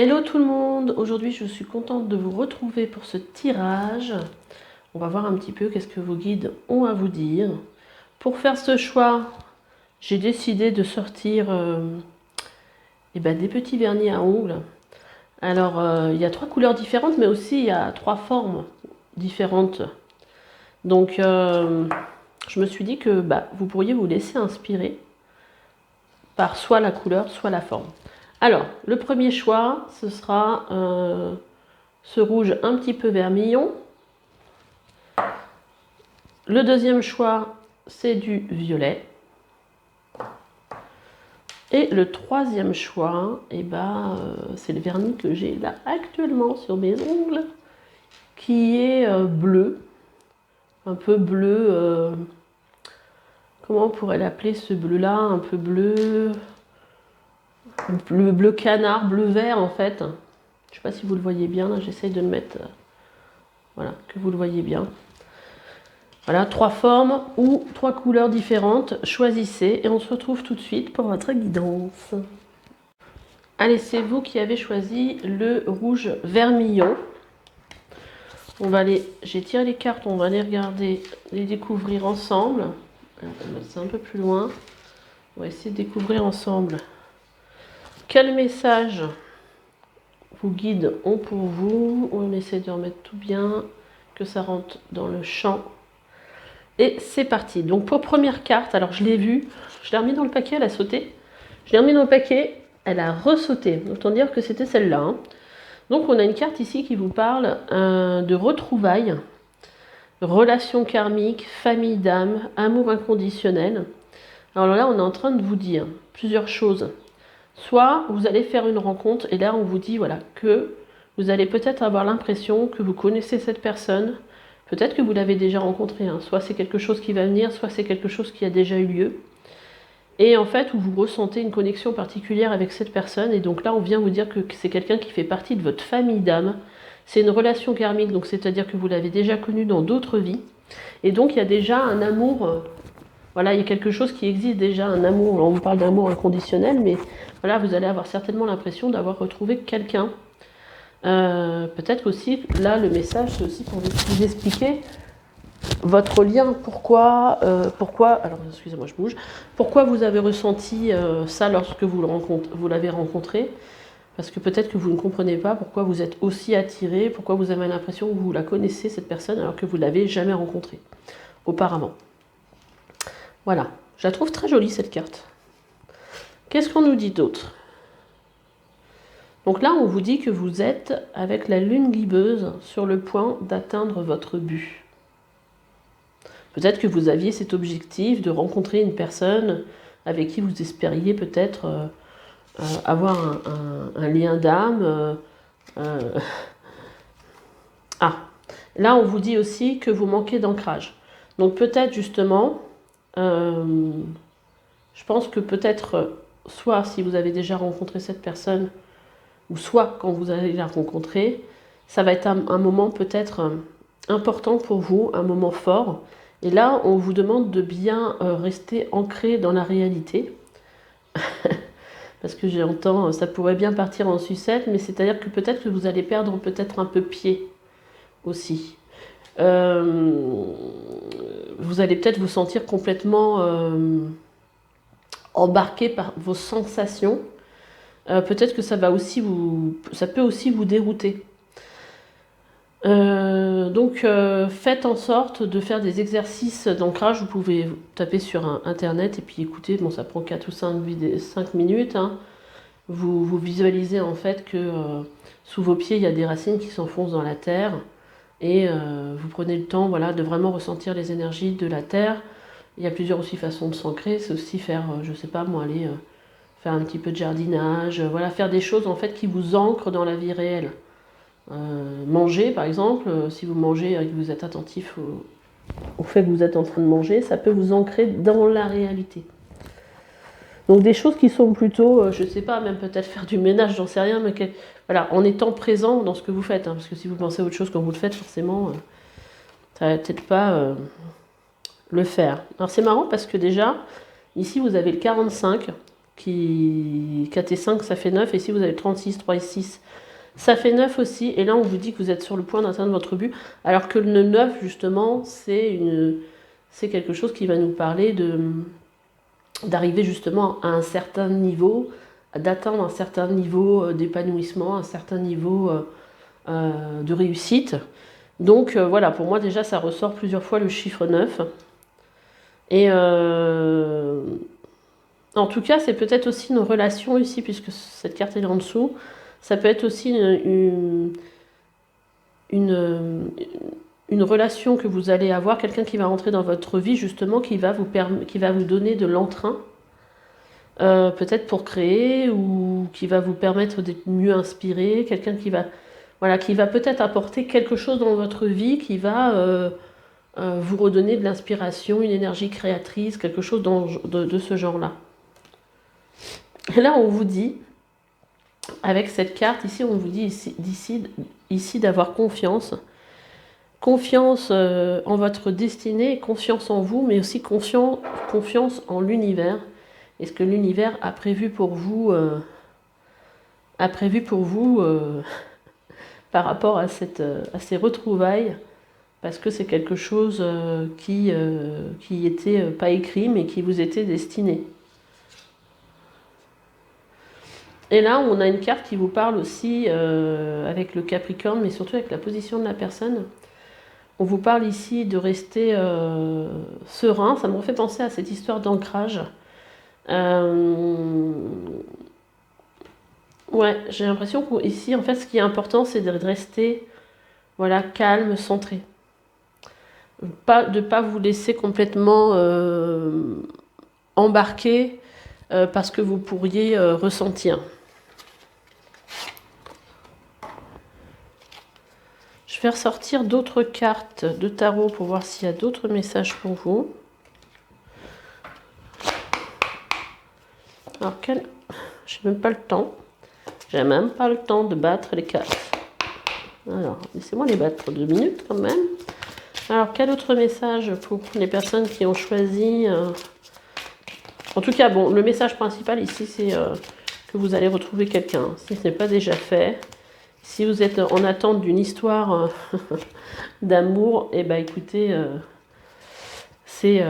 Hello tout le monde, aujourd'hui je suis contente de vous retrouver pour ce tirage. On va voir un petit peu qu'est-ce que vos guides ont à vous dire. Pour faire ce choix, j'ai décidé de sortir des petits vernis à ongles. Alors il y a 3 couleurs différentes mais aussi il y a 3 formes différentes. Donc je me suis dit que vous pourriez vous laisser inspirer par soit la couleur, soit la forme. Alors, le premier choix, ce sera ce rouge un petit peu vermillon. Le deuxième choix, c'est du violet. Et le troisième choix, c'est le vernis que j'ai là actuellement sur mes ongles, qui est bleu. Un peu bleu, comment on pourrait l'appeler ce bleu-là? Un peu bleu, bleu canard, bleu vert en fait. Je ne sais pas si vous le voyez bien, là j'essaye de le mettre, voilà, que vous le voyez bien. Voilà, 3 formes ou 3 couleurs différentes, choisissez et on se retrouve tout de suite pour votre guidance. Allez, c'est vous qui avez choisi le rouge vermillon. On va aller, j'ai tiré les cartes, on va les regarder, les découvrir ensemble. Alors, on va mettre ça un peu plus loin. On va essayer de découvrir ensemble quel message vos guides ont pour vous. On essaie de remettre tout bien, que ça rentre dans le champ. Et c'est parti. Donc pour première carte, alors je l'ai vue, je l'ai remis dans le paquet, elle a sauté. Je l'ai remis dans le paquet, elle a ressauté. Autant dire que c'était celle-là. Hein. Donc on a une carte ici qui vous parle de retrouvailles, relations karmiques, famille d'âme, amour inconditionnel. Alors là, on est en train de vous dire plusieurs choses. Soit vous allez faire une rencontre et là on vous dit voilà que vous allez peut-être avoir l'impression que vous connaissez cette personne. Peut-être que vous l'avez déjà rencontré, hein. Soit c'est quelque chose qui va venir, soit c'est quelque chose qui a déjà eu lieu. Et en fait, où vous ressentez une connexion particulière avec cette personne. Et donc là, on vient vous dire que c'est quelqu'un qui fait partie de votre famille d'âme. C'est une relation karmique, donc c'est-à-dire que vous l'avez déjà connu dans d'autres vies. Et donc, il y a déjà un amour, voilà, il y a quelque chose qui existe déjà, un amour. On vous parle d'amour inconditionnel, mais voilà, vous allez avoir certainement l'impression d'avoir retrouvé quelqu'un. Peut-être aussi, là, le message, c'est aussi pour vous expliquer votre lien, pourquoi, alors excusez-moi, je bouge, pourquoi vous avez ressenti ça lorsque vous l'avez rencontré, parce que peut-être que vous ne comprenez pas pourquoi vous êtes aussi attiré, pourquoi vous avez l'impression que vous la connaissez, cette personne, alors que vous ne l'avez jamais rencontrée auparavant. Voilà, je la trouve très jolie, cette carte. Qu'est-ce qu'on nous dit d'autre ? Donc là, on vous dit que vous êtes, avec la lune guibeuse, sur le point d'atteindre votre but. Peut-être que vous aviez cet objectif de rencontrer une personne avec qui vous espériez peut-être avoir un lien d'âme. Ah, là, on vous dit aussi que vous manquez d'ancrage. Donc peut-être justement, je pense que peut-être, soit si vous avez déjà rencontré cette personne, ou soit quand vous allez la rencontrer, ça va être un moment peut-être important pour vous, un moment fort. Et là, on vous demande de bien rester ancré dans la réalité. Parce que j'entends, ça pourrait bien partir en sucette, mais c'est-à-dire que peut-être que vous allez perdre peut-être un peu pied aussi. Vous allez peut-être vous sentir complètement embarqué par vos sensations. Peut-être que ça peut aussi vous dérouter. Donc faites en sorte de faire des exercices d'ancrage. Vous pouvez taper sur internet et puis écouter, bon ça prend 4 ou 5 minutes. Hein. Vous visualisez en fait que sous vos pieds il y a des racines qui s'enfoncent dans la terre. Et vous prenez le temps voilà, de vraiment ressentir les énergies de la terre. Il y a plusieurs aussi façons de s'ancrer. C'est aussi faire, je sais pas moi, aller faire un petit peu de jardinage. Voilà, faire des choses en fait qui vous ancrent dans la vie réelle. Manger par exemple, si vous mangez et que vous êtes attentif au fait que vous êtes en train de manger, ça peut vous ancrer dans la réalité. Donc des choses qui sont plutôt, je sais pas, même peut-être faire du ménage, j'en sais rien, mais voilà, en étant présent dans ce que vous faites, hein, parce que si vous pensez à autre chose quand vous le faites, forcément, ça va peut-être pas le faire. Alors c'est marrant parce que déjà, ici vous avez le 45, 4 et 5, ça fait 9. Et si vous avez 36, 3 et 6, ça fait 9 aussi. Et là, on vous dit que vous êtes sur le point d'atteindre votre but. Alors que le 9, justement, c'est quelque chose qui va nous parler d'arriver justement à un certain niveau, d'atteindre un certain niveau d'épanouissement, un certain niveau de réussite. Donc voilà, pour moi déjà ça ressort plusieurs fois le chiffre 9. Et en tout cas, c'est peut-être aussi une relation ici, puisque cette carte est en dessous. Ça peut être aussi une relation que vous allez avoir, quelqu'un qui va rentrer dans votre vie justement, qui va vous donner de l'entrain, peut-être pour créer, ou qui va vous permettre d'être mieux inspiré, quelqu'un qui va peut-être apporter quelque chose dans votre vie, qui va vous redonner de l'inspiration, une énergie créatrice, quelque chose de ce genre-là. Et là, on vous dit, avec cette carte ici, on vous dit ici d'avoir confiance. Confiance en votre destinée, confiance en vous, mais aussi confiance en l'univers. Et ce que l'univers a prévu pour vous, par rapport à ces retrouvailles, parce que c'est quelque chose qui était pas écrit, mais qui vous était destiné. Et là, on a une carte qui vous parle aussi avec le Capricorne, mais surtout avec la position de la personne. On vous parle ici de rester serein. Ça me refait penser à cette histoire d'ancrage. Ouais, j'ai l'impression qu'ici, en fait, ce qui est important, c'est de rester calme, centré. De ne pas vous laisser complètement embarquer parce que vous pourriez ressentir. Je vais ressortir d'autres cartes de tarot pour voir s'il y a d'autres messages pour vous. Alors, j'ai même pas le temps. J'ai même pas le temps de battre les cartes. Alors, laissez-moi les battre 2 minutes quand même. Alors, quel autre message pour les personnes qui ont choisi En tout cas, bon, le message principal ici, c'est que vous allez retrouver quelqu'un. Si ce n'est pas déjà fait, si vous êtes en attente d'une histoire d'amour, eh ben écoutez, c'est...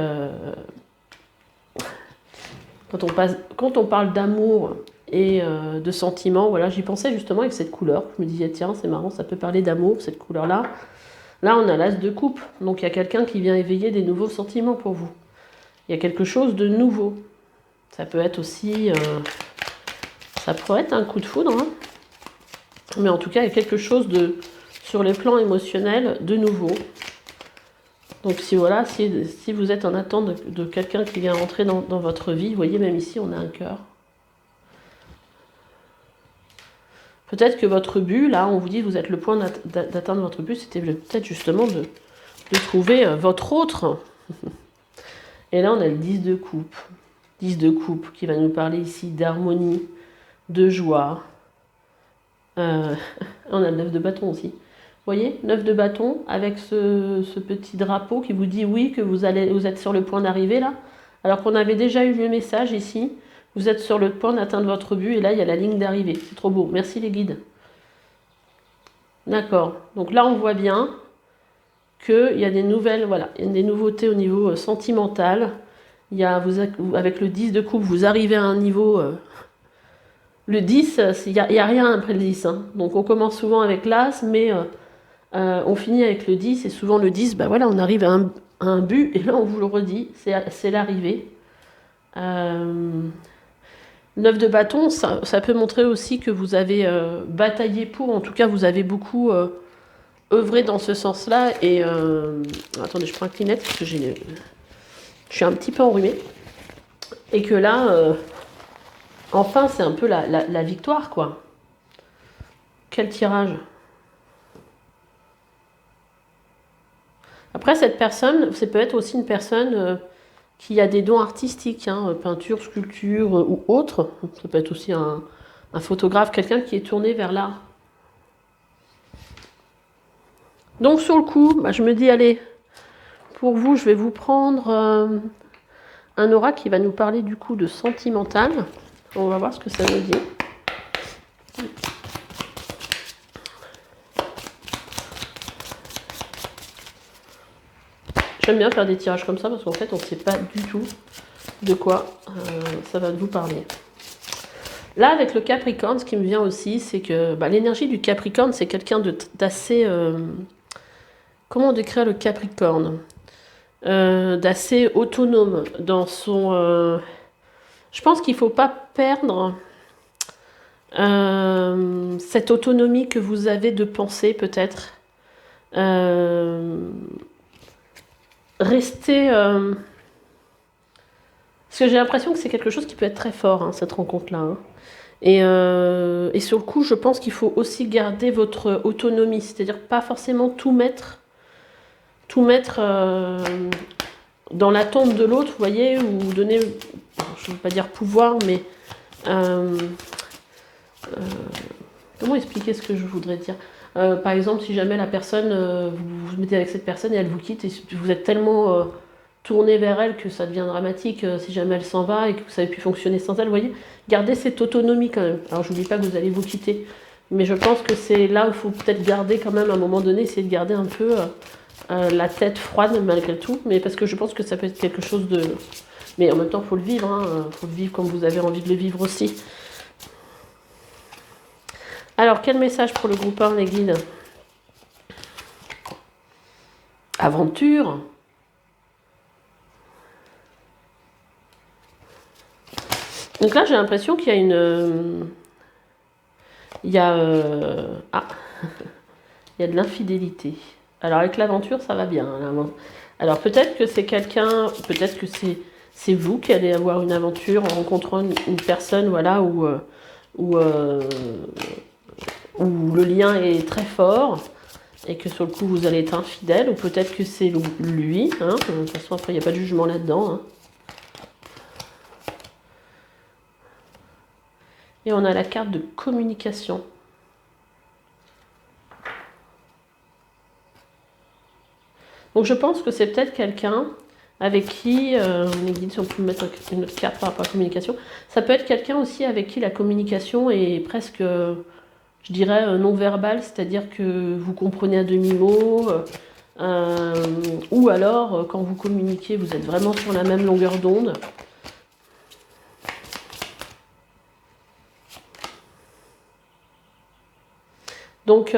quand on parle d'amour et de sentiments, voilà, j'y pensais justement avec cette couleur. Je me disais, tiens, c'est marrant, ça peut parler d'amour, cette couleur-là. Là, on a l'as de coupe, donc il y a quelqu'un qui vient éveiller des nouveaux sentiments pour vous. Il y a quelque chose de nouveau. Ça peut être aussi... ça pourrait être un coup de foudre, hein. Mais en tout cas, il y a quelque chose sur les plans émotionnels de nouveau. Donc si vous êtes en attente de quelqu'un qui vient rentrer dans votre vie, vous voyez, même ici, on a un cœur. Peut-être que votre but, là, on vous dit, vous êtes le point d'atteindre votre but, c'était peut-être justement de trouver votre autre. Et là, on a le 10 de coupe. 10 de coupe qui va nous parler ici d'harmonie, de joie. On a le 9 de bâton aussi. Vous voyez, 9 de bâton avec ce petit drapeau qui vous dit oui, que vous êtes sur le point d'arriver là. Alors qu'on avait déjà eu le message ici. Vous êtes sur le point d'atteindre votre but et là, il y a la ligne d'arrivée. C'est trop beau. Merci les guides. D'accord. Donc là, on voit bien qu'il y a des nouvelles, voilà, il y a des nouveautés au niveau sentimental. Avec le 10 de coupe, vous arrivez à un niveau... le 10, il n'y a rien après le 10. Hein. Donc on commence souvent avec l'As, mais on finit avec le 10. Et souvent le 10, bah voilà, on arrive à un but. Et là, on vous le redit, c'est l'arrivée. 9 de bâton, ça peut montrer aussi que vous avez bataillé pour. En tout cas, vous avez beaucoup œuvré dans ce sens-là. Et attendez, je prends un Kleenex parce que je suis un petit peu enrhumée. Et que là... enfin, c'est un peu la victoire, quoi. Quel tirage. Après, cette personne, ça peut être aussi une personne qui a des dons artistiques, hein, peinture, sculpture ou autre. Ça peut être aussi un photographe, quelqu'un qui est tourné vers l'art. Donc, sur le coup, je me dis, allez, pour vous, je vais vous prendre un oracle qui va nous parler du coup de sentimental. On va voir ce que ça nous dit. J'aime bien faire des tirages comme ça parce qu'en fait, on ne sait pas du tout de quoi ça va vous parler. Là, avec le Capricorne, ce qui me vient aussi, c'est que l'énergie du Capricorne, c'est quelqu'un d'assez... comment décrire le Capricorne? D'assez autonome dans son... je pense qu'il ne faut pas perdre cette autonomie que vous avez de penser, peut-être. Rester... parce que j'ai l'impression que c'est quelque chose qui peut être très fort, hein, cette rencontre-là. Hein. Et sur le coup, je pense qu'il faut aussi garder votre autonomie, c'est-à-dire pas forcément tout mettre dans l'attente de l'autre, vous voyez, ou donner, je ne veux pas dire pouvoir, mais comment expliquer ce que je voudrais dire? Par exemple, si jamais la personne, vous vous mettez avec cette personne et elle vous quitte, et vous êtes tellement tourné vers elle que ça devient dramatique si jamais elle s'en va et que vous ne savez plus fonctionner sans elle, vous voyez, gardez cette autonomie quand même. Alors je vous dis pas que vous allez vous quitter, mais je pense que c'est là où il faut peut-être garder quand même à un moment donné, essayer de garder un peu la tête froide malgré tout, mais parce que je pense que ça peut être quelque chose de... Mais en même temps, il faut le vivre, hein, faut le vivre comme vous avez envie de le vivre aussi. Alors, quel message pour le groupe 1, les guides? Aventure. Donc là, j'ai l'impression qu'il y a une... il y a... ah il y a de l'infidélité. Alors, avec l'aventure, ça va bien. Hein, alors, peut-être que c'est quelqu'un... Peut-être que c'est vous qui allez avoir une aventure en rencontrant une personne, voilà, où le lien est très fort et que sur le coup vous allez être infidèle, ou peut-être que c'est lui, hein. De toute façon après il n'y a pas de jugement là-dedans. Hein. Et on a la carte de communication. Donc je pense que c'est peut-être quelqu'un avec qui, les guides, si on peut mettre une autre carte par rapport à la communication, ça peut être quelqu'un aussi avec qui la communication est presque... je dirais non verbal, c'est-à-dire que vous comprenez à demi-mot, ou alors quand vous communiquez, vous êtes vraiment sur la même longueur d'onde. Donc,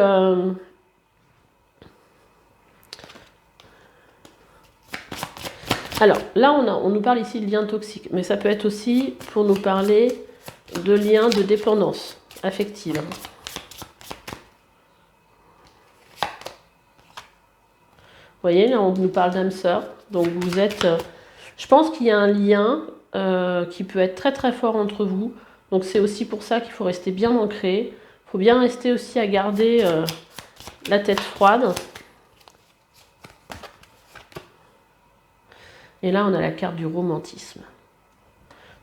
alors là, on nous parle ici de liens toxiques, mais ça peut être aussi pour nous parler de liens de dépendance affective. Vous voyez, là, on nous parle d'âme sœur. Donc, vous êtes... je pense qu'il y a un lien qui peut être très très fort entre vous. Donc, c'est aussi pour ça qu'il faut rester bien ancré. Il faut bien rester aussi à garder la tête froide. Et là, on a la carte du romantisme.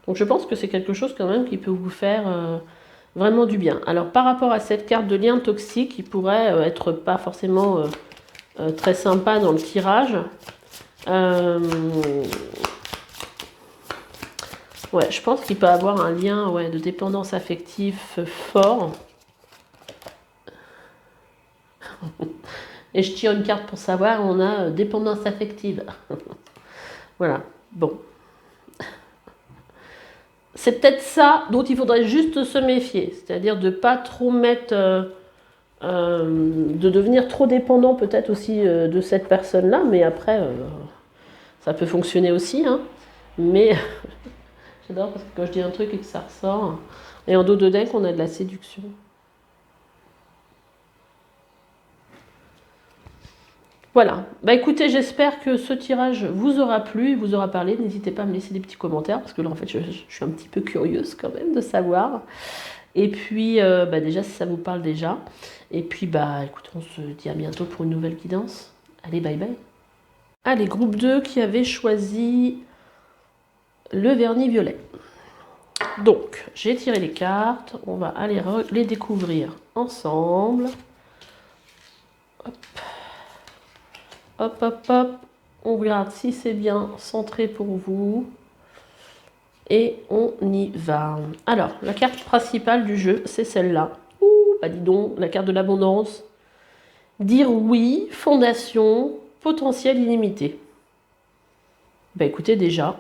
Donc, je pense que c'est quelque chose quand même qui peut vous faire vraiment du bien. Alors, par rapport à cette carte de lien toxique, qui pourrait être pas forcément... très sympa dans le tirage. Ouais, je pense qu'il peut avoir un lien de dépendance affective fort. Et je tire une carte pour savoir, on a dépendance affective. Voilà, bon. C'est peut-être ça dont il faudrait juste se méfier, c'est-à-dire de ne pas trop mettre... de devenir trop dépendant peut-être aussi de cette personne-là, mais après, ça peut fonctionner aussi. Hein. Mais j'adore parce que quand je dis un truc et que ça ressort, et en dos de deck, on a de la séduction. Voilà. Bah écoutez, j'espère que ce tirage vous aura plu, vous aura parlé. N'hésitez pas à me laisser des petits commentaires, parce que là, en fait, je suis un petit peu curieuse quand même de savoir. Et puis, déjà, si ça vous parle déjà. Et puis, écoutez, on se dit à bientôt pour une nouvelle guidance. Allez, bye bye. Allez, groupe 2 qui avait choisi le vernis violet. Donc, j'ai tiré les cartes. On va aller les découvrir ensemble. Hop. Hop, hop, hop. On regarde si c'est bien centré pour vous. Et on y va. Alors, la carte principale du jeu, c'est celle-là. Ouh, bah dis donc, la carte de l'abondance. Dire oui, fondation, potentiel illimité. Bah écoutez, déjà,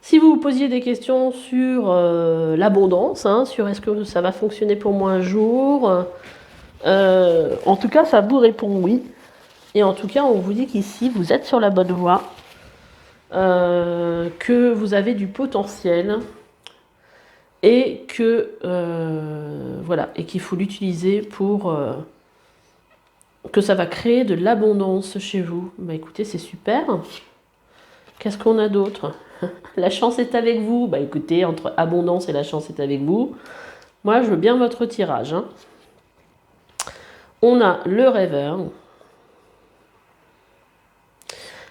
si vous vous posiez des questions sur l'abondance, hein, sur est-ce que ça va fonctionner pour moi un jour, en tout cas, ça vous répond oui. Et en tout cas, on vous dit qu'ici, vous êtes sur la bonne voie, que vous avez du potentiel et que voilà, et qu'il faut l'utiliser pour que ça va créer de l'abondance chez vous. Bah écoutez, c'est super. Qu'est-ce qu'on a d'autre? La chance est avec vous. Bah écoutez, entre abondance et la chance est avec vous, moi je veux bien votre tirage. Hein. On a le rêveur.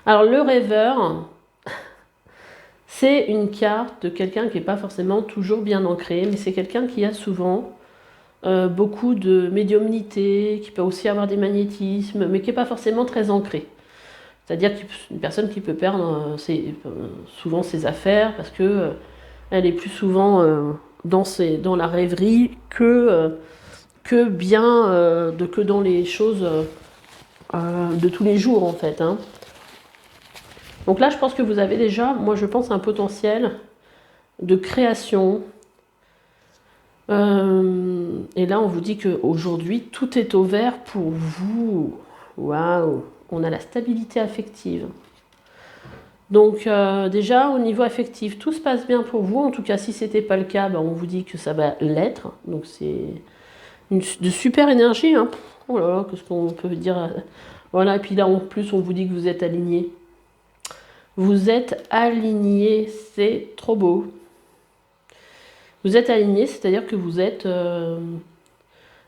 Alors le rêveur, c'est une carte de quelqu'un qui n'est pas forcément toujours bien ancré, mais c'est quelqu'un qui a souvent beaucoup de médiumnité, qui peut aussi avoir des magnétismes, mais qui n'est pas forcément très ancré. C'est-à-dire qu'une personne qui peut perdre souvent ses affaires parce que elle est plus souvent dans la rêverie que bien que dans les choses de tous les jours en fait. Hein. Donc là, je pense que vous avez déjà, moi je pense, un potentiel de création. Et là, on vous dit qu'aujourd'hui, tout est au vert pour vous. Waouh! On a la stabilité affective. Donc déjà, au niveau affectif, tout se passe bien pour vous. En tout cas, si ce n'était pas le cas, ben, on vous dit que ça va l'être. Donc c'est de super énergie. Hein. Oh là là, qu'est-ce qu'on peut dire? Voilà, et puis là, en plus, on vous dit que vous êtes aligné. Vous êtes aligné, c'est trop beau. Vous êtes aligné, c'est-à-dire que vous êtes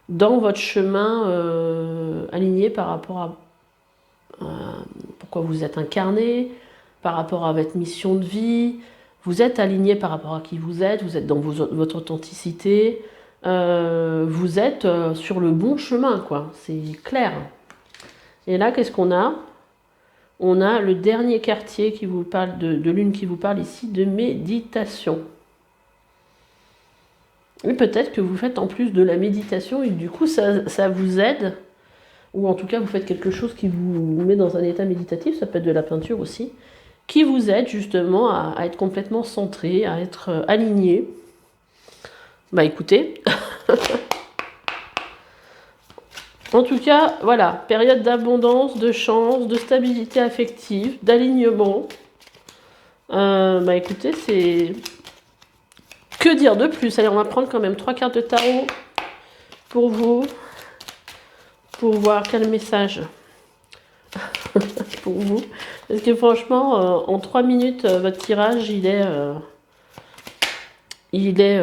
dans votre chemin aligné par rapport à pourquoi vous êtes incarné, par rapport à votre mission de vie, vous êtes aligné par rapport à qui vous êtes dans votre authenticité, vous êtes sur le bon chemin, quoi, c'est clair. Et là, qu'est-ce qu'on a? On a le dernier quartier qui vous parle de lune qui vous parle ici de méditation. Et peut-être que vous faites en plus de la méditation et du coup ça vous aide, ou en tout cas vous faites quelque chose qui vous met dans un état méditatif, ça peut être de la peinture aussi, qui vous aide justement à être complètement centré, à être aligné. Bah écoutez, en tout cas, voilà, période d'abondance, de chance, de stabilité affective, d'alignement. Bah écoutez, c'est... Que dire de plus? Allez, on va prendre quand même 3 cartes de tarot pour vous, pour voir quel message pour vous. Parce que franchement, en 3 minutes, votre tirage, il est... il est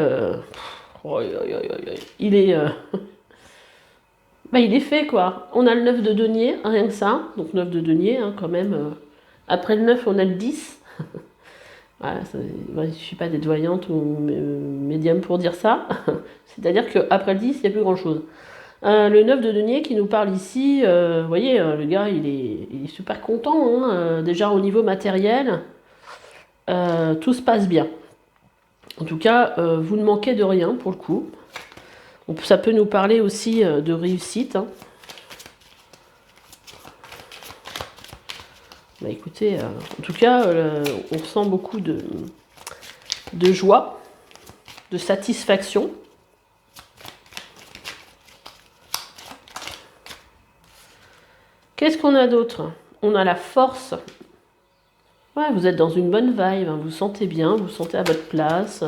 bah, il est fait, quoi. On a le 9 de denier, rien que ça. Donc 9 de denier, hein, quand même. Après le 9, on a le 10. Voilà, il ne suffit pas d'être voyante ou médium pour dire ça. C'est-à-dire qu'après le 10, il n'y a plus grand-chose. Le 9 de denier qui nous parle ici, vous voyez, le gars, il est super content. Hein, déjà, au niveau matériel, tout se passe bien. En tout cas, vous ne manquez de rien, pour le coup. Ça peut nous parler aussi de réussite. Hein. Bah écoutez, en tout cas, on ressent beaucoup de joie, de satisfaction. Qu'est-ce qu'on a d'autre? On a la force. Ouais, vous êtes dans une bonne vibe, hein, vous sentez bien, vous sentez à votre place.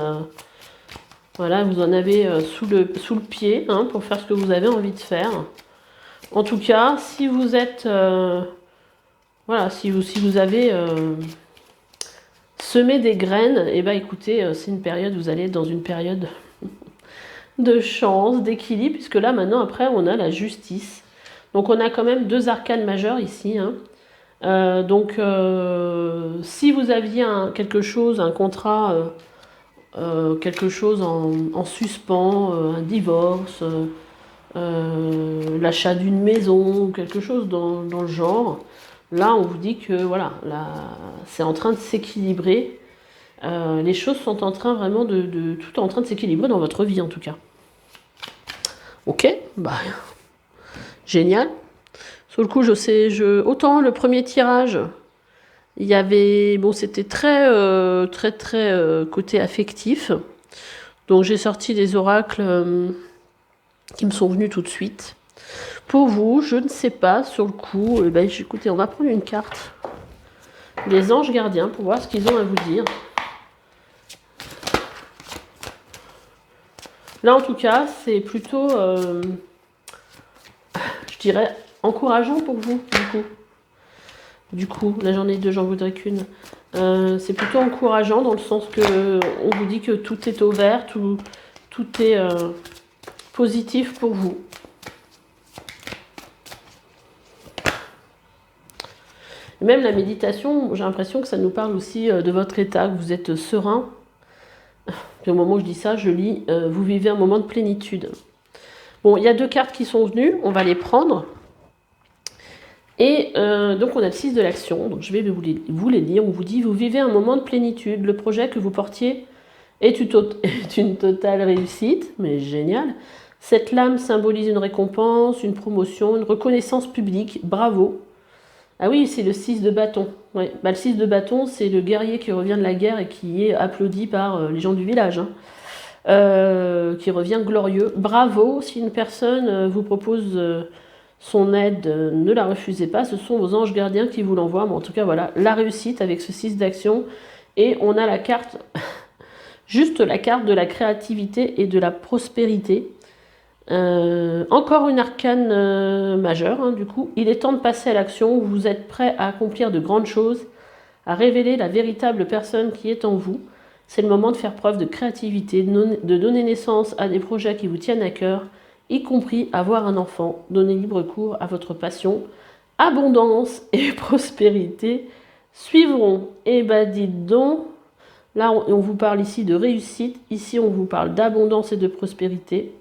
Voilà, vous en avez sous le pied hein, pour faire ce que vous avez envie de faire. En tout cas, si vous êtes... voilà, si vous avez semé des graines, et bah écoutez, c'est une période, vous allez être dans une période de chance, d'équilibre, puisque là maintenant après on a la justice. Donc on a quand même 2 arcanes majeures ici. Hein. Donc si vous aviez quelque chose, un contrat, quelque chose en suspens, un divorce, l'achat d'une maison, quelque chose dans le genre, là on vous dit que voilà, là, c'est en train de s'équilibrer. Les choses sont en train vraiment tout en train de s'équilibrer dans votre vie en tout cas. Ok, bah génial. Sur le coup, autant le premier tirage, il y avait, bon, c'était très côté affectif. Donc j'ai sorti des oracles qui me sont venus tout de suite. Pour vous, je ne sais pas, sur le coup, écoutez, on va prendre une carte des anges gardiens pour voir ce qu'ils ont à vous dire. Là, en tout cas, c'est plutôt, je dirais, encourageant pour vous, du coup. Du coup, là j'en ai deux, j'en voudrais qu'une. C'est plutôt encourageant dans le sens que on vous dit que tout est au vert, tout est positif pour vous. Et même la méditation, j'ai l'impression que ça nous parle aussi de votre état, que vous êtes serein. Puis au moment où je dis ça, je lis vous vivez un moment de plénitude. Bon, il y a deux cartes qui sont venues, on va les prendre. Et donc on a le 6 de l'action, donc je vais vous les lire. On vous dit, vous vivez un moment de plénitude, le projet que vous portiez est une totale réussite, mais génial. Cette lame symbolise une récompense, une promotion, une reconnaissance publique, bravo. Ah oui, c'est le 6 de bâton. Ouais. Bah, le 6 de bâton, c'est le guerrier qui revient de la guerre et qui est applaudi par les gens du village. Qui revient glorieux. Bravo, si une personne vous propose... son aide, ne la refusez pas, ce sont vos anges gardiens qui vous l'envoient. Mais en tout cas, voilà, la réussite avec ce 6 d'action. Et on a la carte, juste la carte de la créativité et de la prospérité. Encore une arcane majeure, hein, du coup. Il est temps de passer à l'action. Vous êtes prêt à accomplir de grandes choses, à révéler la véritable personne qui est en vous. C'est le moment de faire preuve de créativité, de donner naissance à des projets qui vous tiennent à cœur, y compris avoir un enfant. Donnez libre cours à votre passion. Abondance et prospérité suivront. Et bah dites donc, là on vous parle ici de réussite, ici on vous parle d'abondance et de prospérité.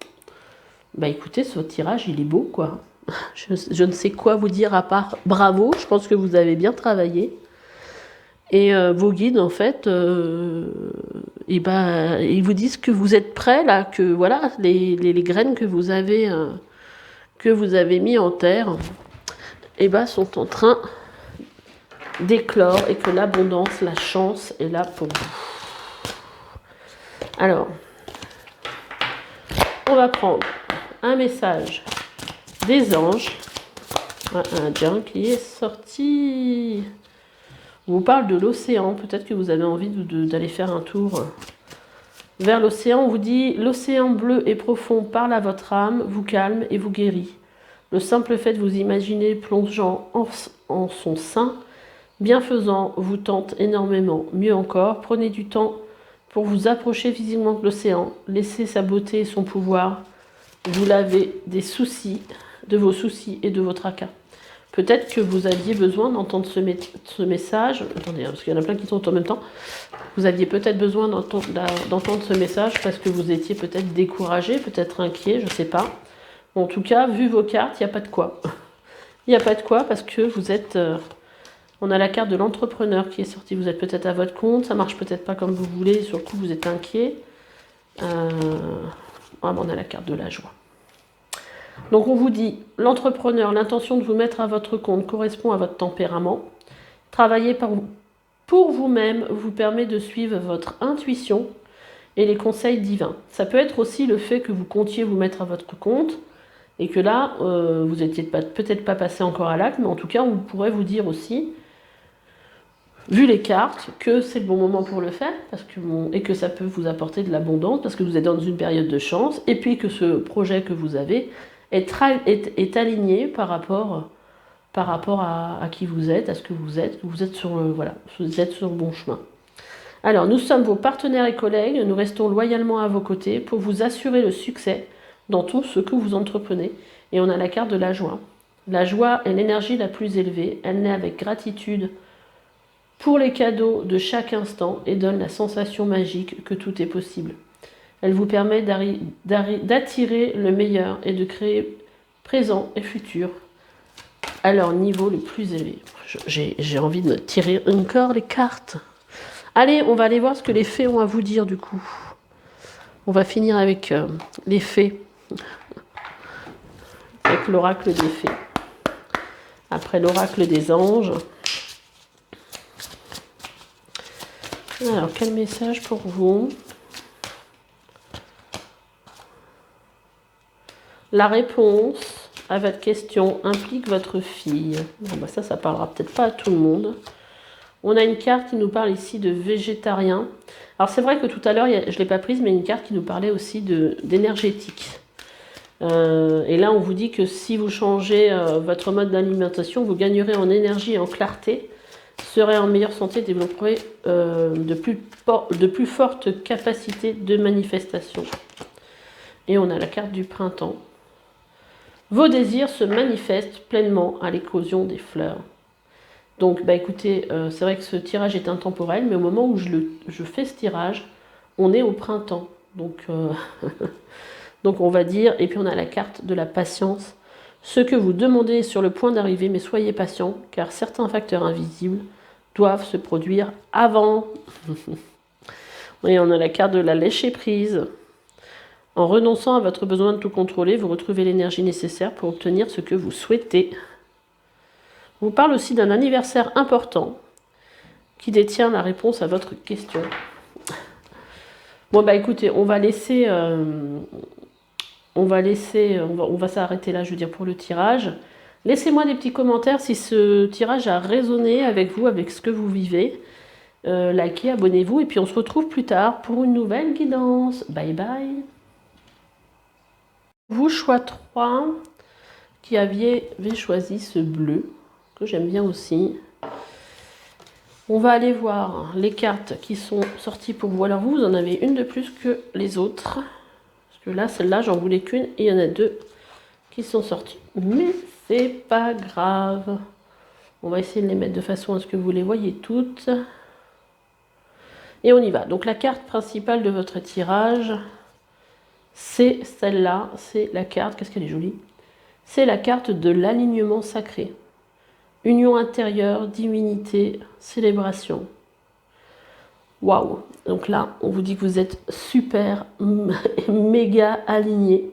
Bah écoutez, ce tirage il est beau quoi. Je ne sais quoi vous dire à part bravo, je pense que vous avez bien travaillé. Et vos guides, en fait, ils vous disent que vous êtes prêts, là, que voilà, les graines que vous avez mis en terre, sont en train d'éclore et que l'abondance, la chance est là pour vous. Alors, on va prendre un message des anges, un indien qui est sorti... On vous parle de l'océan, peut-être que vous avez envie d'aller faire un tour vers l'océan. On vous dit, l'océan bleu et profond parle à votre âme, vous calme et vous guérit. Le simple fait de vous imaginer plongeant en son sein, bienfaisant, vous tente énormément. Mieux encore, prenez du temps pour vous approcher physiquement de l'océan, laissez sa beauté et son pouvoir vous laver de vos soucis et de vos tracas. Peut-être que vous aviez besoin d'entendre ce message. Attendez, parce qu'il y en a plein qui sont en même temps. Vous aviez peut-être besoin d'entendre ce message parce que vous étiez peut-être découragé, peut-être inquiet, je ne sais pas. En tout cas, vu vos cartes, il n'y a pas de quoi. Il n'y a pas de quoi parce que vous êtes... on a la carte de l'entrepreneur qui est sortie. Vous êtes peut-être à votre compte, ça marche peut-être pas comme vous voulez. Sur le coup, vous êtes inquiet. On a la carte de la joie. Donc on vous dit, l'entrepreneur, l'intention de vous mettre à votre compte correspond à votre tempérament. Travailler pour vous-même vous permet de suivre votre intuition et les conseils divins. Ça peut être aussi le fait que vous comptiez vous mettre à votre compte et que là, vous n'étiez peut-être pas passé encore à l'acte, mais en tout cas, on pourrait vous dire aussi, vu les cartes, que c'est le bon moment pour le faire et que ça peut vous apporter de l'abondance parce que vous êtes dans une période de chance et puis que ce projet que vous avez est aligné par rapport à qui vous êtes, à ce que vous êtes. Vous êtes sur le bon chemin. Alors, nous sommes vos partenaires et collègues. Nous restons loyalement à vos côtés pour vous assurer le succès dans tout ce que vous entreprenez. Et on a la carte de la joie. La joie est l'énergie la plus élevée. Elle naît avec gratitude pour les cadeaux de chaque instant et donne la sensation magique que tout est possible. Elle vous permet d'attirer le meilleur et de créer présent et futur à leur niveau le plus élevé. J'ai envie de me tirer encore les cartes. Allez, on va aller voir ce que les fées ont à vous dire du coup. On va finir avec les fées. Avec l'oracle des fées. Après l'oracle des anges. Alors, quel message pour vous? La réponse à votre question implique votre fille. Bon, bah ça parlera peut-être pas à tout le monde. On a une carte qui nous parle ici de végétarien. Alors c'est vrai que tout à l'heure, je ne l'ai pas prise, mais une carte qui nous parlait aussi d'énergétique. Et là, on vous dit que si vous changez votre mode d'alimentation, vous gagnerez en énergie et en clarté, serez en meilleure santé, développerez de plus fortes capacités de manifestation. Et on a la carte du printemps. Vos désirs se manifestent pleinement à l'éclosion des fleurs. Donc, bah écoutez, c'est vrai que ce tirage est intemporel, mais au moment où je fais ce tirage, on est au printemps. Donc, donc, on va dire, et puis on a la carte de la patience. Ce que vous demandez est sur le point d'arriver, mais soyez patient, car certains facteurs invisibles doivent se produire avant. Et on a la carte de la lâcher-prise. En renonçant à votre besoin de tout contrôler, vous retrouvez l'énergie nécessaire pour obtenir ce que vous souhaitez. On vous parle aussi d'un anniversaire important qui détient la réponse à votre question. Bon bah écoutez, on va s'arrêter là, je veux dire, pour le tirage. Laissez-moi des petits commentaires si ce tirage a résonné avec vous, avec ce que vous vivez. Likez, abonnez-vous et puis on se retrouve plus tard pour une nouvelle guidance. Bye bye. Vous, choix 3, qui avez choisi ce bleu, que j'aime bien aussi. On va aller voir les cartes qui sont sorties pour vous. Alors vous en avez une de plus que les autres. Parce que là, celle-là, j'en voulais qu'une et il y en a 2 qui sont sorties. Mais c'est pas grave. On va essayer de les mettre de façon à ce que vous les voyez toutes. Et on y va. Donc la carte principale de votre tirage, c'est celle-là. C'est la carte, qu'est-ce qu'elle est jolie. C'est la carte de l'alignement sacré. Union intérieure, divinité, célébration. Waouh! Donc là, on vous dit que vous êtes super, méga aligné.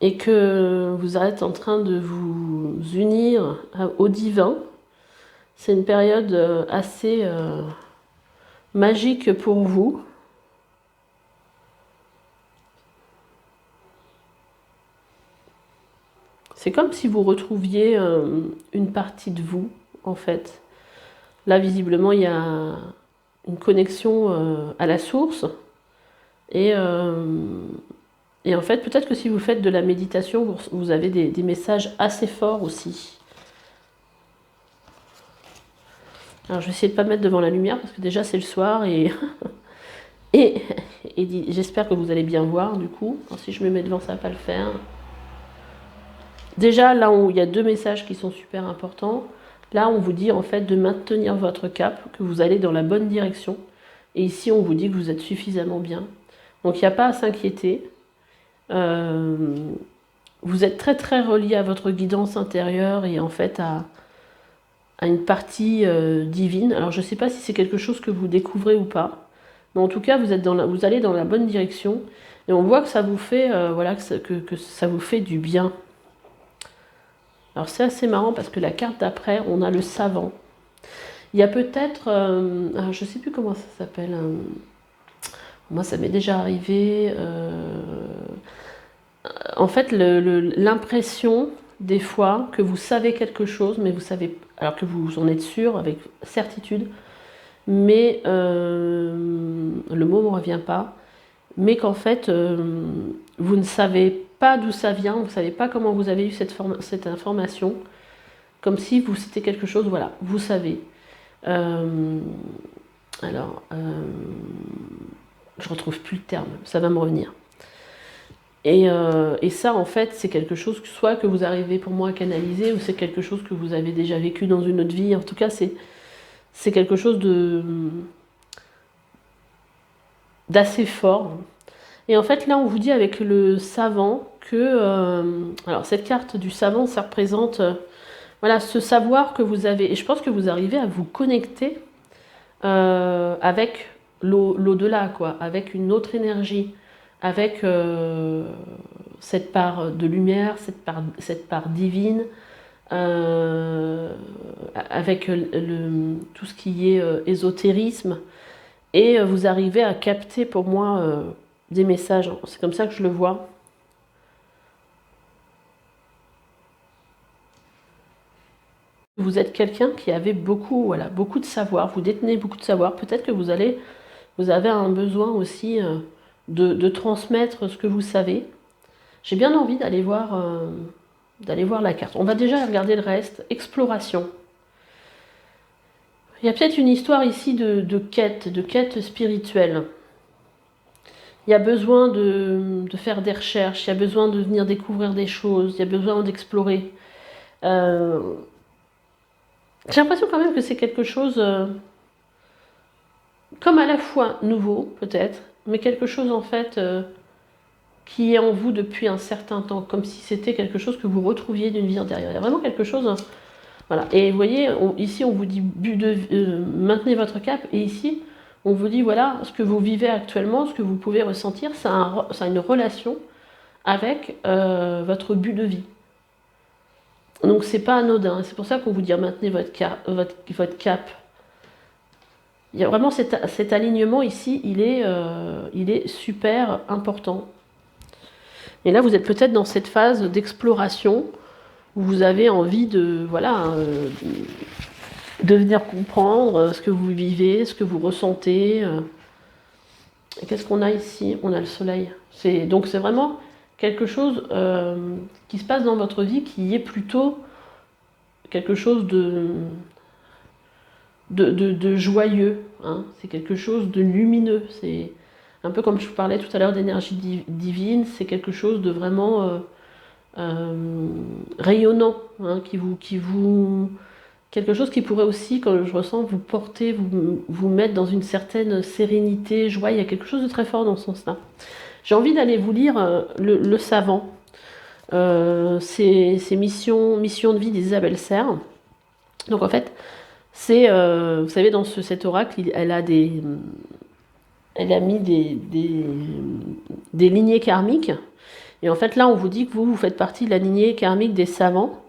Et que vous êtes en train de vous unir au divin. C'est une période assez magique pour vous. C'est comme si vous retrouviez une partie de vous, en fait. Là, visiblement, il y a une connexion à la source. Et en fait, peut-être que si vous faites de la méditation, vous avez des messages assez forts aussi. Alors, je vais essayer de ne pas me mettre devant la lumière, parce que déjà, c'est le soir. Et j'espère que vous allez bien voir, du coup. Alors, si je me mets devant, ça ne va pas le faire. Déjà, là où il y a 2 messages qui sont super importants, là, on vous dit en fait de maintenir votre cap, que vous allez dans la bonne direction. Et ici, on vous dit que vous êtes suffisamment bien. Donc, il n'y a pas à s'inquiéter. Vous êtes très, très relié à votre guidance intérieure et en fait à une partie divine. Alors, je ne sais pas si c'est quelque chose que vous découvrez ou pas. Mais en tout cas, vous allez dans la bonne direction. Et on voit que ça vous fait, voilà, que ça vous fait du bien. Alors c'est assez marrant parce que la carte d'après, on a le savant. Il y a peut-être, je ne sais plus comment ça s'appelle, moi ça m'est déjà arrivé, en fait l'impression des fois que vous savez quelque chose, mais vous savez, alors que vous en êtes sûr avec certitude, mais le mot ne me revient pas, mais qu'en fait vous ne savez pas d'où ça vient, vous ne savez pas comment vous avez eu cette information, comme si c'était quelque chose, voilà, vous savez. Alors, je retrouve plus le terme, ça va me revenir. Et ça, en fait, c'est quelque chose soit que vous arrivez pour moi à canaliser, ou c'est quelque chose que vous avez déjà vécu dans une autre vie. En tout cas, c'est quelque chose d'assez fort. Et en fait, là, on vous dit avec le savant que... alors, cette carte du savant, ça représente voilà, ce savoir que vous avez. Et je pense que vous arrivez à vous connecter avec l'au-delà, quoi, avec une autre énergie, avec cette part de lumière, cette part divine, avec tout ce qui est ésotérisme, et vous arrivez à capter pour moi des messages. C'est comme ça que je le vois. Vous êtes quelqu'un qui avait beaucoup, voilà, beaucoup de savoir, vous détenez beaucoup de savoir. Peut-être que vous avez un besoin aussi de transmettre ce que vous savez. J'ai bien envie d'aller voir la carte. On va déjà regarder le reste. Exploration. Il y a peut-être une histoire ici de quête spirituelle. Il y a besoin de faire des recherches, il y a besoin de venir découvrir des choses, il y a besoin d'explorer. J'ai l'impression quand même que c'est quelque chose comme à la fois nouveau, peut-être, mais quelque chose en fait qui est en vous depuis un certain temps, comme si c'était quelque chose que vous retrouviez d'une vie antérieure. Il y a vraiment quelque chose, voilà. Et vous voyez, ici on vous dit maintenez votre cap, et ici on vous dit voilà, ce que vous vivez actuellement, ce que vous pouvez ressentir, ça a une relation avec votre but de vie. Donc c'est pas anodin, c'est pour ça qu'on vous dit maintenez votre cap. Il y a vraiment cet alignement ici, il est super important. Et là, vous êtes peut-être dans cette phase d'exploration où vous avez envie de venir comprendre ce que vous vivez, ce que vous ressentez. Et qu'est-ce qu'on a ici? On a le soleil. Donc c'est vraiment quelque chose qui se passe dans votre vie qui est plutôt quelque chose de joyeux. Hein. C'est quelque chose de lumineux. C'est un peu comme je vous parlais tout à l'heure d'énergie divine, c'est quelque chose de vraiment rayonnant, hein, quelque chose qui pourrait aussi, quand je ressens, vous porter, vous mettre dans une certaine sérénité, joie. Il y a quelque chose de très fort dans ce sens-là. J'ai envie d'aller vous lire le savant. C'est Mission de vie d'Isabelle Serre. Donc en fait, c'est, vous savez, dans cet oracle, elle a mis des lignées karmiques. Et en fait, là, on vous dit que vous faites partie de la lignée karmique des savants.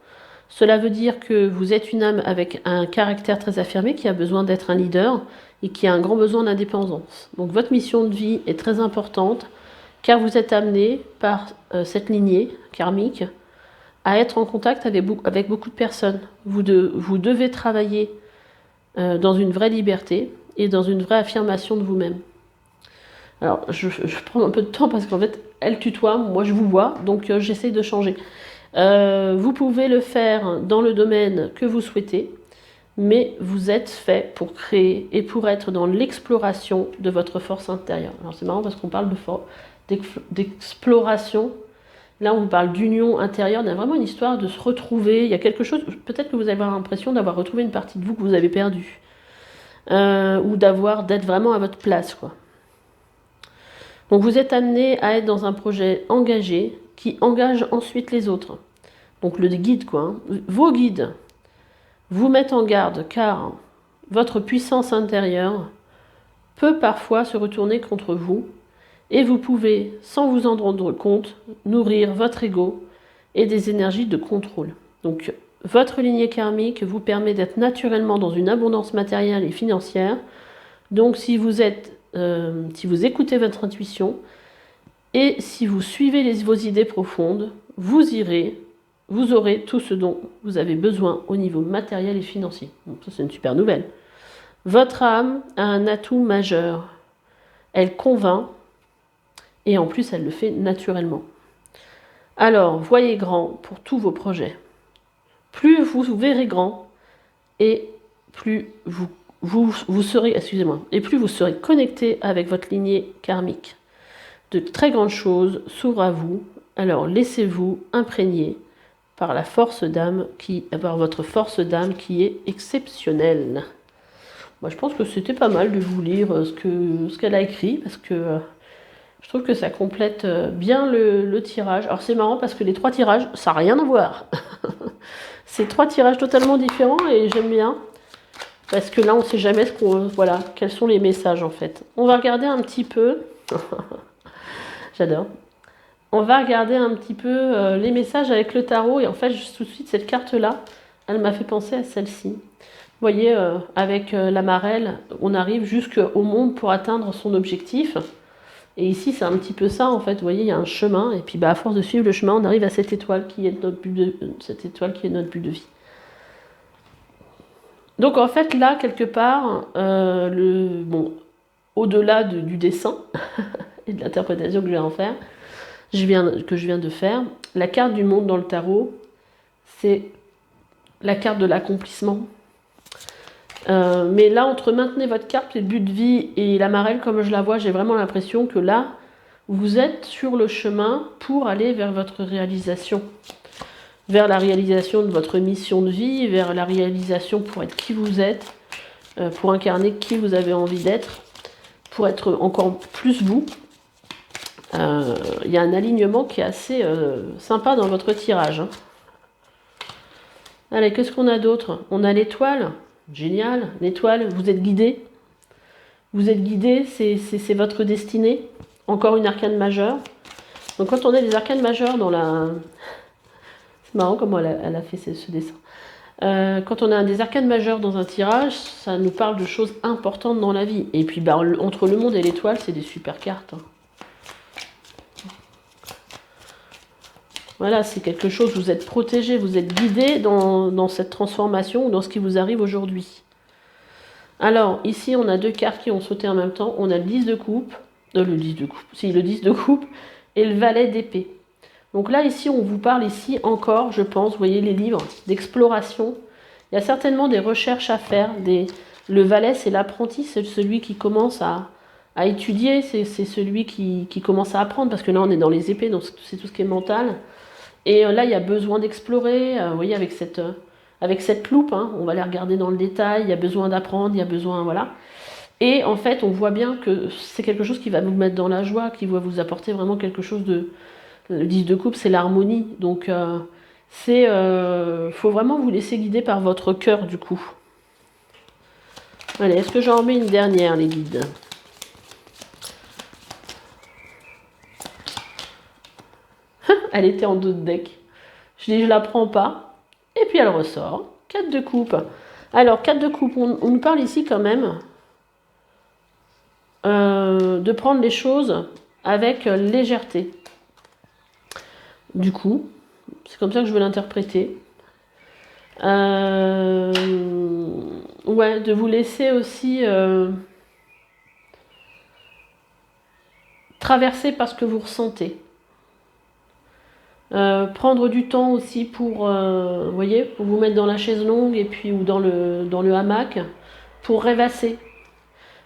Cela veut dire que vous êtes une âme avec un caractère très affirmé qui a besoin d'être un leader et qui a un grand besoin d'indépendance. Donc votre mission de vie est très importante car vous êtes amené par cette lignée karmique à être en contact avec beaucoup de personnes. Vous devez travailler dans une vraie liberté et dans une vraie affirmation de vous-même. Alors, je prends un peu de temps parce qu'en fait, elle tutoie, moi je vous vois, donc j'essaie de changer. Vous pouvez le faire dans le domaine que vous souhaitez, mais vous êtes fait pour créer et pour être dans l'exploration de votre force intérieure. Alors c'est marrant parce qu'on parle d'exploration. Là, on vous parle d'union intérieure. Il y a vraiment une histoire de se retrouver. Il y a quelque chose, peut-être que vous avez l'impression d'avoir retrouvé une partie de vous que vous avez perdue. Ou d'être vraiment à votre place, quoi. Donc vous êtes amené à être dans un projet engagé qui engage ensuite les autres. Donc le guide, quoi. Hein. Vos guides vous mettent en garde car votre puissance intérieure peut parfois se retourner contre vous et vous pouvez, sans vous en rendre compte, nourrir votre ego et des énergies de contrôle. Donc votre lignée karmique vous permet d'être naturellement dans une abondance matérielle et financière. Donc si vous écoutez votre intuition et si vous suivez vos idées profondes, vous aurez tout ce dont vous avez besoin au niveau matériel et financier. Donc ça, c'est une super nouvelle. Votre âme a un atout majeur. Elle convainc et en plus, elle le fait naturellement. Alors, voyez grand pour tous vos projets. Plus vous verrez grand et plus vous serez, et plus vous serez connecté avec votre lignée karmique. De très grandes choses s'ouvrent à vous, alors laissez-vous imprégner par la force d'âme par votre force d'âme qui est exceptionnelle. Moi, je pense que c'était pas mal de vous lire ce qu'elle a écrit, parce que je trouve que ça complète bien le tirage. Alors c'est marrant parce que les 3 tirages, ça n'a rien à voir. C'est 3 tirages totalement différents et j'aime bien. Parce que là, on ne sait jamais ce qu'on... Voilà, quels sont les messages, en fait. On va regarder un petit peu... J'adore. On va regarder un petit peu les messages avec le tarot. Et en fait, juste tout de suite, cette carte-là, elle m'a fait penser à celle-ci. Vous voyez, avec la marelle, on arrive jusqu'au monde pour atteindre son objectif. Et ici, c'est un petit peu ça, en fait. Vous voyez, il y a un chemin. Et puis, bah, à force de suivre le chemin, on arrive à cette étoile qui est notre but de vie. Donc, en fait, là, quelque part, bon, au-delà du dessin et de l'interprétation que je vais en faire, que je viens de faire, la carte du monde dans le tarot, c'est la carte de l'accomplissement. Mais là, entre maintenez votre carte, le but de vie et la marelle, comme je la vois, j'ai vraiment l'impression que là, vous êtes sur le chemin pour aller vers votre réalisation. Vers la réalisation de votre mission de vie, vers la réalisation pour être qui vous êtes, pour incarner qui vous avez envie d'être, pour être encore plus vous. Il y a un alignement qui est assez sympa dans votre tirage. Hein. Allez, qu'est-ce qu'on a d'autre? On a l'étoile. Génial, l'étoile, vous êtes guidé. Vous êtes guidé, c'est votre destinée. Encore une arcane majeure. Donc quand on a des arcanes majeures dans la... C'est marrant comment elle a fait ce dessin. Quand on a des arcanes majeures dans un tirage, ça nous parle de choses importantes dans la vie. Et puis bah, entre le monde et l'étoile, c'est des super cartes. Hein. Voilà, c'est quelque chose, vous êtes protégé, vous êtes guidé dans cette transformation, dans ce qui vous arrive aujourd'hui. Alors, ici, on a deux cartes qui ont sauté en même temps. On a le 10 de coupe, le 10 de coupe et le valet d'épée. Donc là, ici, on vous parle ici encore, je pense, vous voyez les livres d'exploration. Il y a certainement des recherches à faire. Le valet, c'est l'apprenti, c'est celui qui commence à étudier, c'est celui qui commence à apprendre, parce que là, on est dans les épées, donc c'est tout ce qui est mental. Et là, il y a besoin d'explorer, vous voyez, avec cette loupe, hein, on va les regarder dans le détail, il y a besoin d'apprendre, il y a besoin, voilà. Et en fait, on voit bien que c'est quelque chose qui va vous mettre dans la joie, qui va vous apporter vraiment quelque chose de... Le 10 de coupe, c'est l'harmonie, donc faut vraiment vous laisser guider par votre cœur, du coup. Allez, est-ce que j'en remets une dernière, les guides? Elle était en dos de deck. Je dis, je la prends pas. Et puis elle ressort. 4 de coupe. Alors, 4 de coupe, on nous parle ici quand même de prendre les choses avec légèreté. Du coup, c'est comme ça que je veux l'interpréter. Ouais, de vous laisser aussi traverser par ce que vous ressentez. Prendre du temps aussi pour, vous voyez, pour vous mettre dans la chaise longue et puis ou dans le hamac pour rêvasser.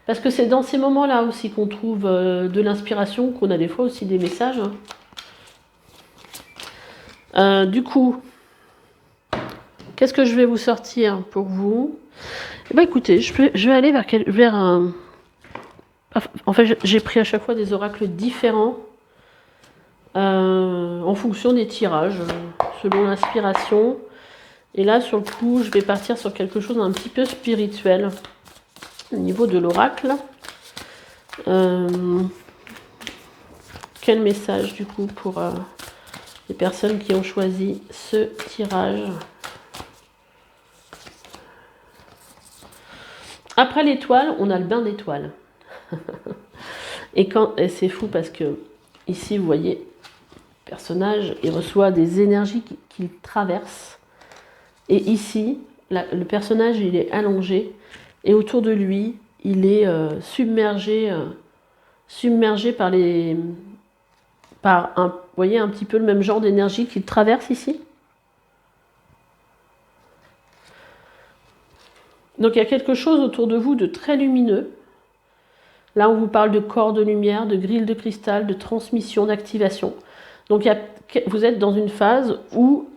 Parce que c'est dans ces moments-là aussi qu'on trouve de l'inspiration, qu'on a des fois aussi des messages. Du coup, qu'est-ce que je vais vous sortir pour vous? Eh ben, écoutez, je vais aller vers un... En fait, j'ai pris à chaque fois des oracles différents. En fonction des tirages, selon l'inspiration. Et là, sur le coup, je vais partir sur quelque chose d'un petit peu spirituel au niveau de l'oracle. Quel message, du coup, pour les personnes qui ont choisi ce tirage? Après l'étoile, on a le bain d'étoiles. Et c'est fou parce que ici, vous voyez, personnage, il reçoit des énergies qu'il traverse. Et ici, le personnage, il est allongé. Et autour de lui, il est submergé par vous voyez, un petit peu le même genre d'énergie qu'il traverse ici. Donc il y a quelque chose autour de vous de très lumineux. Là, on vous parle de corps de lumière, de grille de cristal, de transmission, d'activation. Donc vous êtes dans une phase où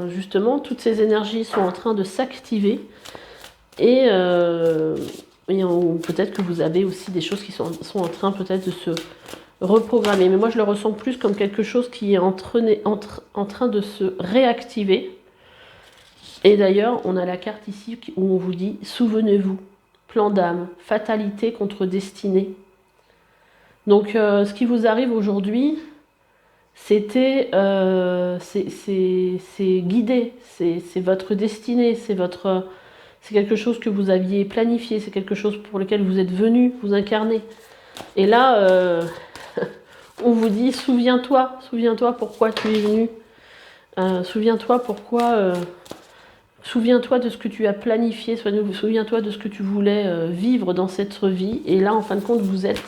justement toutes ces énergies sont en train de s'activer et peut-être que vous avez aussi des choses qui sont en train peut-être de se reprogrammer. Mais moi je le ressens plus comme quelque chose qui est en train de se réactiver. Et d'ailleurs, on a la carte ici où on vous dit « Souvenez-vous, plan d'âme, fatalité contre destinée ». Donc, ce qui vous arrive aujourd'hui, c'est guidé, c'est votre destinée, c'est quelque chose que vous aviez planifié, c'est quelque chose pour lequel vous êtes venu vous incarner. Et là, on vous dit, souviens-toi pourquoi tu es venu, souviens-toi souviens-toi de ce que tu as planifié, souviens-toi de ce que tu voulais vivre dans cette vie. Et là, en fin de compte, vous êtes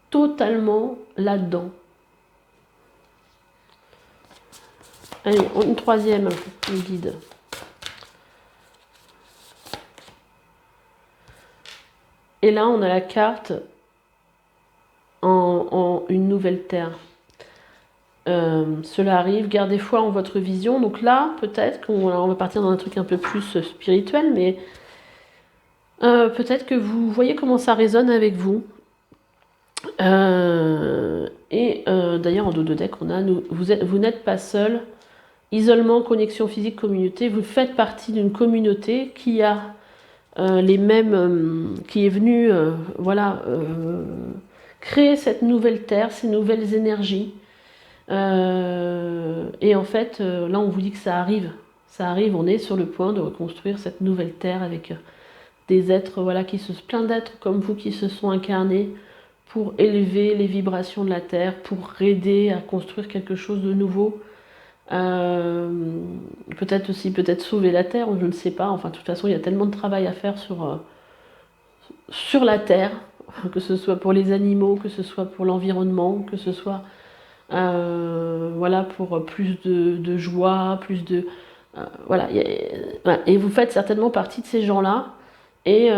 totalement là-dedans. Allez, une troisième, le guide. Et là, on a la carte en une nouvelle terre. Cela arrive, gardez foi en votre vision. Donc là, peut-être qu'on va partir dans un truc un peu plus spirituel, mais peut-être que vous voyez comment ça résonne avec vous. D'ailleurs, en dos de deck, on a vous n'êtes pas seul. Isolement, connexion physique, communauté. Vous faites partie d'une communauté qui a les mêmes, qui est venue, créer cette nouvelle terre, ces nouvelles énergies. Et en fait, là, on vous dit que ça arrive. Ça arrive, on est sur le point de reconstruire cette nouvelle terre avec des êtres, plein d'êtres comme vous qui se sont incarnés pour élever les vibrations de la terre, pour aider à construire quelque chose de nouveau. Peut-être sauver la terre, je ne sais pas. Enfin, de toute façon, il y a tellement de travail à faire sur la terre, que ce soit pour les animaux, que ce soit pour l'environnement, que ce soit pour plus de joie, plus de et vous faites certainement partie de ces gens-là, et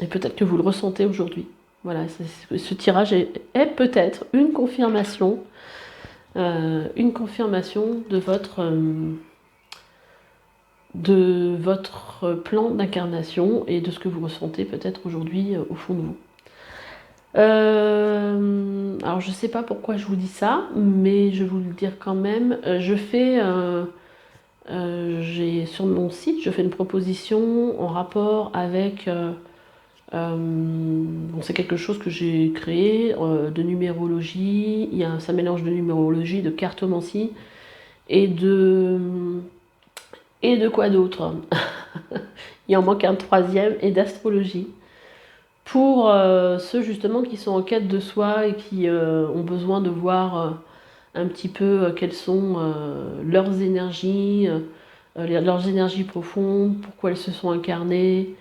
peut-être que vous le ressentez aujourd'hui. Voilà, ce tirage est peut-être une confirmation de votre plan d'incarnation et de ce que vous ressentez peut-être aujourd'hui au fond de vous. Alors je sais pas pourquoi je vous dis ça, mais je vais vous le dire quand même. J'ai sur mon site, je fais une proposition en rapport avec c'est quelque chose que j'ai créé de numérologie. Ça mélange de numérologie, de cartomancie et de quoi d'autre. Il en manque un troisième, et d'astrologie. Pour ceux justement qui sont en quête de soi et qui ont besoin de voir un petit peu quelles sont leurs énergies profondes, pourquoi elles se sont incarnées,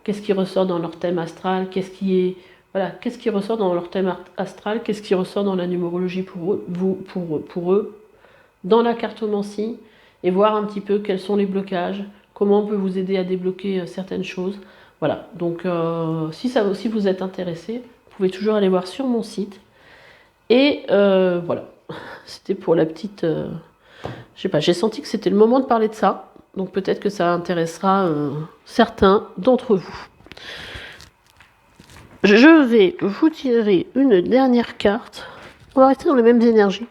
qu'est-ce qui ressort dans leur thème astral, qu'est-ce qui ressort dans leur thème astral, qu'est-ce qui ressort dans la numérologie pour eux, dans la cartomancie, et voir un petit peu quels sont les blocages, comment on peut vous aider à débloquer certaines choses. Voilà, donc si vous êtes intéressé, vous pouvez toujours aller voir sur mon site. Et voilà, c'était pour la petite... je sais pas, j'ai senti que c'était le moment de parler de ça, donc peut-être que ça intéressera certains d'entre vous. Je vais vous tirer une dernière carte. On va rester dans les mêmes énergies.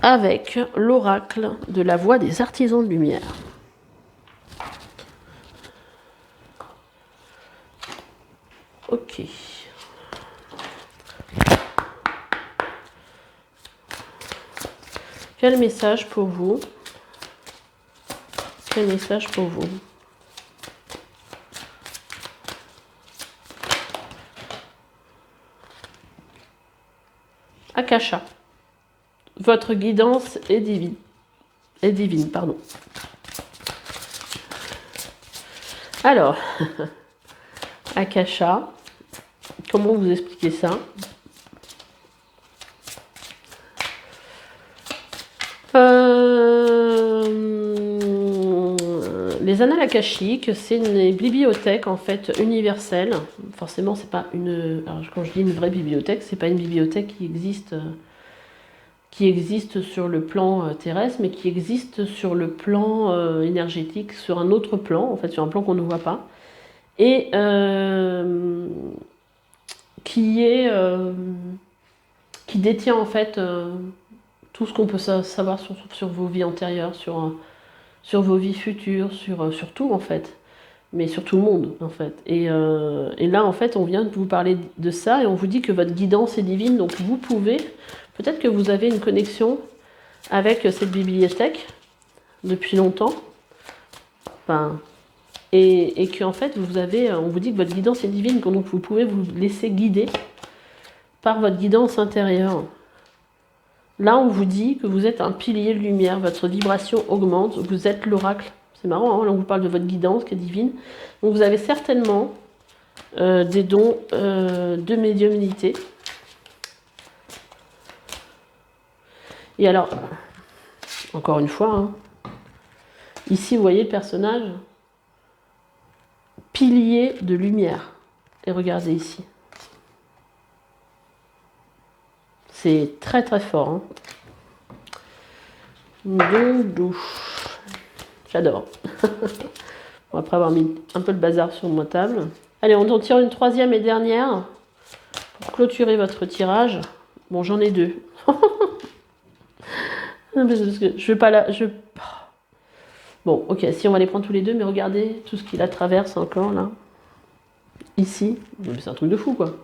Avec l'oracle de la voix des artisans de lumière. Ok. Quel message pour vous? Quel message pour vous? Akasha. Votre guidance est divine. Pardon. Alors, Akasha, comment vous expliquer ça? Les annales akashiques, c'est une bibliothèque en fait universelle. Forcément, c'est pas une. Alors, quand je dis une vraie bibliothèque, c'est pas une bibliothèque qui existe sur le plan terrestre, mais qui existe sur le plan énergétique, sur un autre plan, en fait, sur un plan qu'on ne voit pas, et qui détient en fait tout ce qu'on peut savoir sur vos vies antérieures, sur vos vies futures, sur tout en fait, mais sur tout le monde en fait. Et là en fait on vient de vous parler de ça et on vous dit que votre guidance est divine, donc vous pouvez, peut-être que vous avez une connexion avec cette bibliothèque depuis longtemps, enfin, et qu'en fait on vous dit que votre guidance est divine, donc vous pouvez vous laisser guider par votre guidance intérieure. Là, on vous dit que vous êtes un pilier de lumière, votre vibration augmente, vous êtes l'oracle. C'est marrant, hein, là on vous parle de votre guidance qui est divine. Donc vous avez certainement des dons de médiumnité. Et alors, encore une fois, hein, ici vous voyez le personnage, pilier de lumière. Et regardez ici. C'est très très fort. Hein. Donc, j'adore. Bon, après avoir mis un peu le bazar sur ma table. Allez, on en tire une troisième et dernière pour clôturer votre tirage. Bon, j'en ai deux. Parce que je vais pas là. Bon, ok, si on va les prendre tous les deux, mais regardez tout ce qui la traverse encore là. Ici, c'est un truc de fou quoi.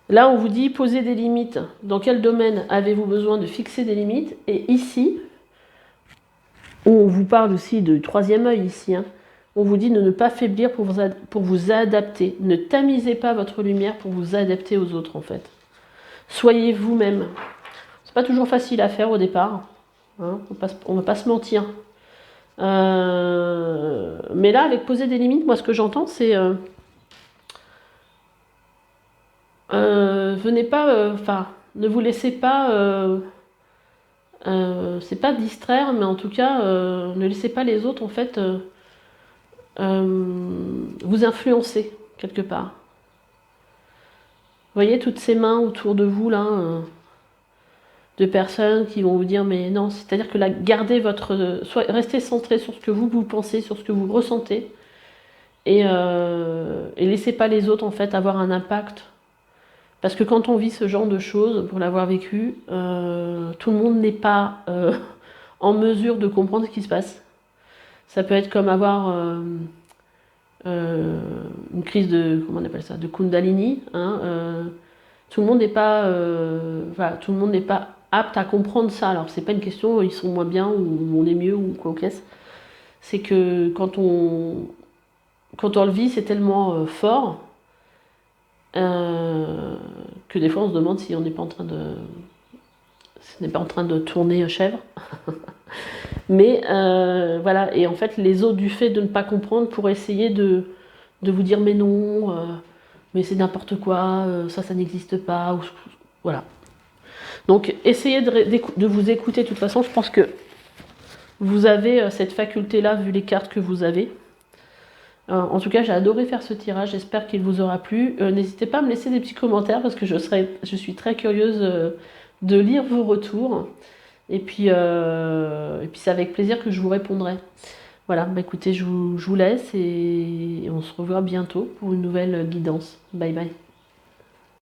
Là, on vous dit poser des limites. Dans quel domaine avez-vous besoin de fixer des limites? Et ici, on vous parle aussi de troisième œil ici. Hein, on vous dit de ne pas faiblir pour vous adapter. Ne tamisez pas votre lumière pour vous adapter aux autres en fait. Soyez vous-même. C'est pas toujours facile à faire au départ. Hein, on ne va pas se mentir. Mais là, avec poser des limites, moi ce que j'entends c'est... venez pas, ne vous laissez pas, c'est pas distraire, mais en tout cas, ne laissez pas les autres en fait vous influencer quelque part. Vous voyez toutes ces mains autour de vous là, de personnes qui vont vous dire mais non, c'est-à-dire que là, gardez restez centré sur ce que vous pensez, sur ce que vous ressentez, et laissez pas les autres en fait avoir un impact. Parce que quand on vit ce genre de choses, pour l'avoir vécu, tout le monde n'est pas en mesure de comprendre ce qui se passe. Ça peut être comme avoir une crise de, comment on appelle ça, de Kundalini. Hein, tout le monde n'est pas, tout le monde n'est pas apte à comprendre ça. Alors c'est pas une question, ils sont moins bien ou on est mieux ou quoi qu'est-ce. C'est que quand on le vit, c'est tellement fort. Que des fois on se demande si on n'est pas en train de tourner chèvre. Mais voilà, et en fait les autres du fait de ne pas comprendre pour essayer de vous dire mais non, mais c'est n'importe quoi, ça n'existe pas, ou, voilà. Donc essayez de vous écouter. De toute façon, je pense que vous avez cette faculté là vu les cartes que vous avez. En tout cas, j'ai adoré faire ce tirage, j'espère qu'il vous aura plu. N'hésitez pas à me laisser des petits commentaires parce que je suis très curieuse de lire vos retours. Et puis c'est avec plaisir que je vous répondrai. Voilà, bah écoutez, je vous laisse et on se revoit bientôt pour une nouvelle guidance. Bye bye.